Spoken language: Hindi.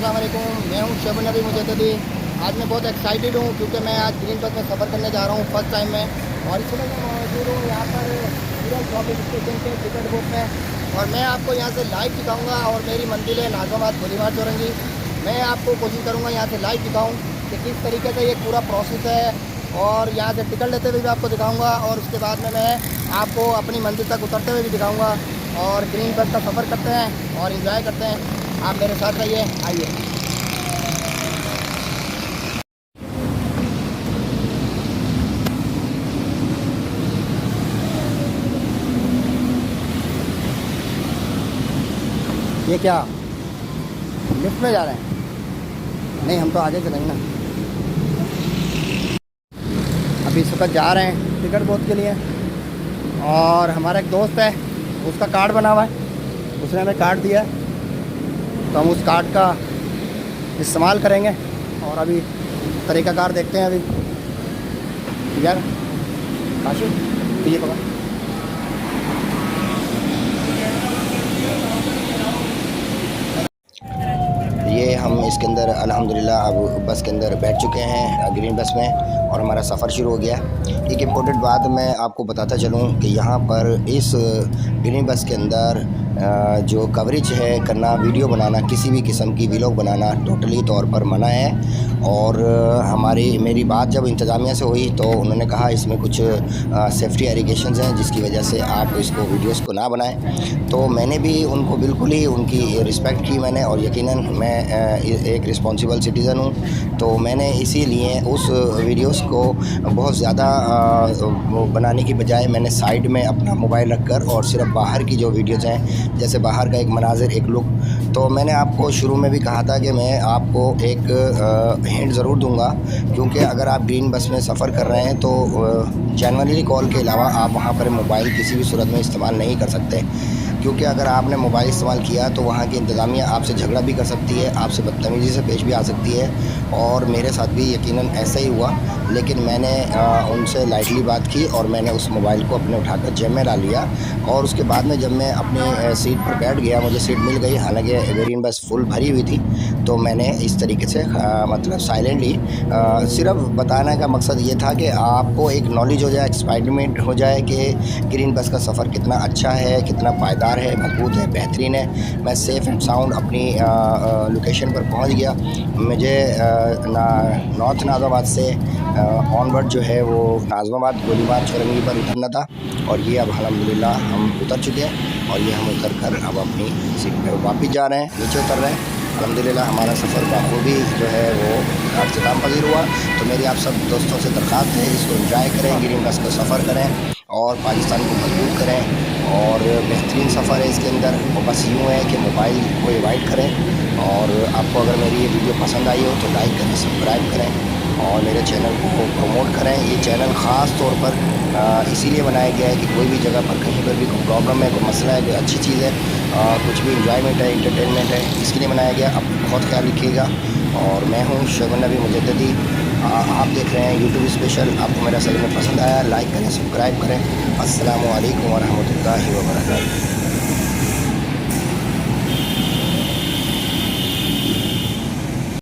अस्सलाम वालेकुम। मैं हूँ शोएब नबी मुजद्दिदी। आज मैं बहुत एक्साइटेड हूँ क्योंकि मैं आज ग्रीन बस में सफ़र करने जा रहा हूँ फर्स्ट टाइम में। और इस समय मैं मौजूद हूँ यहाँ पर पूरा शॉपिंग स्टेशन के टिकट बुक में। और मैं आपको यहाँ से लाइव दिखाऊँगा और मेरी मंजिल है नाज़िमाबाद गोलीबार चौरंगी। मैं आपको कोशिश करूँगा यहाँ से लाइव दिखाऊँ कि किस तरीके से ये पूरा प्रोसेस है। और यहाँ से टिकट लेते हुए भी आपको दिखाऊँगा और उसके बाद में मैं आपको अपनी मंजिल तक उतरते हुए भी दिखाऊँगा। और ग्रीन बस का सफ़र करते हैं और इंजॉय करते हैं। आप मेरे साथ रहिए, आइए। ये क्या लिफ्ट में जा रहे हैं? नहीं, हम तो आगे चलेंगे ना। अभी इस वक्त जा रहे हैं टिकट बूथ के लिए। और हमारा एक दोस्त है, उसका कार्ड बना हुआ है, उसने हमें कार्ड दिया है, तो हम उस कार्ड का इस्तेमाल करेंगे। और अभी तरीक़ाकार देखते हैं। अभी यार काशी ये पकड़। ये हम इसके अंदर अल्हम्दुलिल्लाह अब बस के अंदर बैठ चुके हैं ग्रीन बस में और हमारा सफ़र शुरू हो गया। एक इम्पोर्टेंट बात मैं आपको बताता चलूँ कि यहाँ पर इस ग्रीन बस के अंदर जो कवरेज है करना, वीडियो बनाना, किसी भी किस्म की व्लॉग बनाना टोटली तौर पर मना है। और मेरी बात जब इंतज़ामिया से हुई तो उन्होंने कहा इसमें कुछ सेफ्टी एलिगेशंस हैं जिसकी वजह से आप इसको वीडियोस को ना बनाएं। तो मैंने भी उनको बिल्कुल ही उनकी रिस्पेक्ट की मैंने। और यकीनन मैं एक रिस्पॉन्सिबल सिटीज़न हूँ, तो मैंने इसीलिए उस वीडियोस को बहुत ज़्यादा बनाने की बजाय मैंने साइड में अपना मोबाइल रख कर और सिर्फ बाहर की जो वीडियोज़ हैं, जैसे बाहर का एक मनाजिर, एक लुक। तो मैंने आपको शुरू में भी कहा था कि मैं आपको एक हिंट ज़रूर दूंगा, क्योंकि अगर आप ग्रीन बस में सफ़र कर रहे हैं तो जनरली कॉल के अलावा आप वहाँ पर मोबाइल किसी भी सूरत में इस्तेमाल नहीं कर सकते। क्योंकि अगर आपने मोबाइल इस्तेमाल किया तो वहाँ की इंतज़ामिया आपसे झगड़ा भी कर सकती है, आपसे बदतमीज़ी से पेश भी आ सकती है। और मेरे साथ भी यकीनन ऐसा ही हुआ, लेकिन मैंने उनसे लाइटली बात की और मैंने उस मोबाइल को अपने उठाकर जेब में डाल लिया। और उसके बाद में जब मैं अपनी सीट पर बैठ गया, मुझे सीट मिल गई, हालांकि ग्रीन बस फुल भरी हुई थी। तो मैंने इस तरीके से मतलब साइलेंटली सिर्फ बताने का मकसद ये था कि आपको एक नॉलेज हो जाए, एक्सपायरमेंट हो जाए कि ग्रीन बस का सफ़र कितना अच्छा है, कितना पायदार है, मजबूत है, बेहतरीन है। मैं सेफ़ एंड साउंड अपनी लोकेशन पर पहुंच गया। मुझे नॉर्थ नाज़िमाबाद से ऑनवर्ड जो है वो नाज़िमाबाद गोलीबार चौरंगी पर उतरना था। और ये अब अल्हम्दुलिल्लाह हम उतर चुके हैं और ये हम उतर कर अब अपनी सीट पर वापस जा रहे हैं, नीचे उतर रहे हैं। अल्हम्दुलिल्लाह हमारा सफ़र बखूबी जो है वो अख्ताम पज़ीर हुआ। तो मेरी आप सब दोस्तों से दरख्वास्त है, इसको एंजॉय करें, ग्रीन बस का सफ़र करें और पाकिस्तान को मजबूत करें। और बेहतरीन सफ़र है इसके अंदर। वो बस यूँ है कि मोबाइल को अवॉइड करें। और आपको अगर मेरी ये वीडियो पसंद आई हो तो लाइक करें, सब्सक्राइब करें और मेरे चैनल को प्रमोट करें। ये चैनल ख़ास तौर पर इसीलिए बनाया गया है कि कोई भी जगह पर कहीं पर भी कोई प्रॉब्लम है, कोई मसला है, कोई अच्छी चीज़ है, कुछ भी इंजॉयमेंट है, इंटरटेनमेंट है, इसके लिए बनाया गया। आप बहुत ख्याल रखिएगा। और मैं हूँ शोएब नबी मुजद्दिदी। आप देख रहे हैं यूट्यूब स्पेशल। आपको मेरा सही में पसंद आया, लाइक करें, सब्सक्राइब करें। अस्सलामु अलैकुम व रहमतुल्लाहि व बरकातहू।